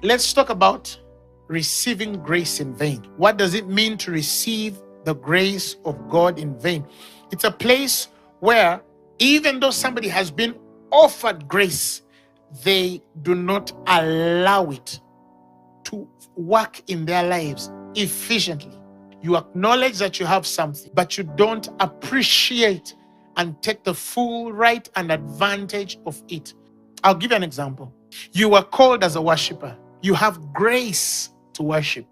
Let's talk about receiving grace in vain. What does it mean to receive the grace of God in vain? It's a place where even though somebody has been offered grace, they do not allow it to work in their lives efficiently. You acknowledge that you have something, but you don't appreciate and take the full right and advantage of it. I'll give you an example. You are called as a worshiper. You have grace to worship,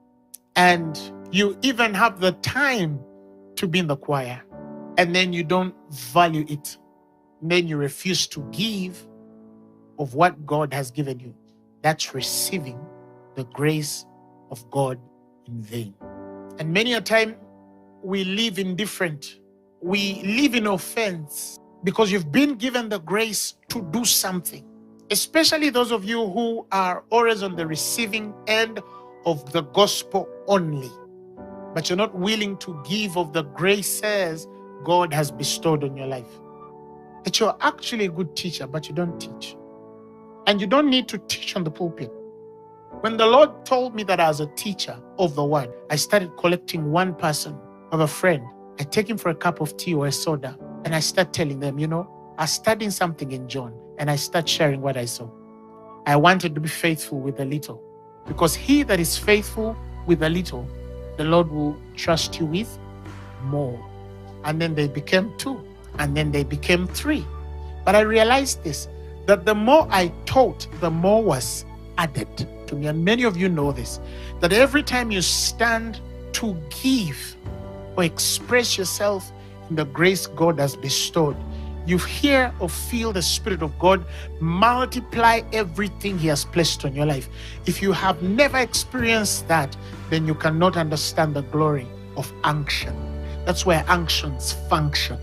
and you even have the time to be in the choir, and then you don't value it. And then you refuse to give of what God has given you. That's receiving the grace of God in vain. And many a time we live indifferent. We live in offense because you've been given the grace to do something. Especially those of you who are always on the receiving end of the gospel only, but you're not willing to give of the graces God has bestowed on your life. That you're actually a good teacher, but you don't teach. And you don't need to teach on the pulpit. When the Lord told me that I was a teacher of the word, I started collecting one person of a friend. I take him for a cup of tea or a soda, and I start telling them, I was studying something in John, and I start sharing what I saw. I wanted to be faithful with a little, because he that is faithful with a little, the Lord will trust you with more. And then they became 2, and then they became 3. But I realized this, that the more I taught, the more was added to me. And many of you know this, that every time you stand to give or express yourself in the grace God has bestowed, you hear or feel the Spirit of God multiply everything He has placed on your life. If you have never experienced that, then you cannot understand the glory of unction. That's where unctions function.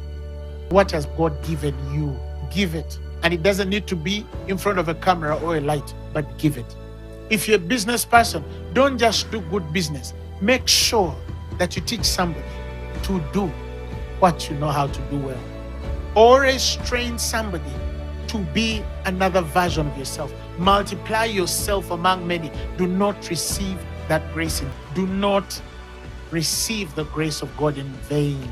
What has God given you? Give it. And it doesn't need to be in front of a camera or a light, but give it. If you're a business person, don't just do good business. Make sure that you teach somebody to do what you know how to do well. Always train somebody to be another version of yourself. Multiply yourself among many. Do not receive that grace. Do not receive the grace of God in vain.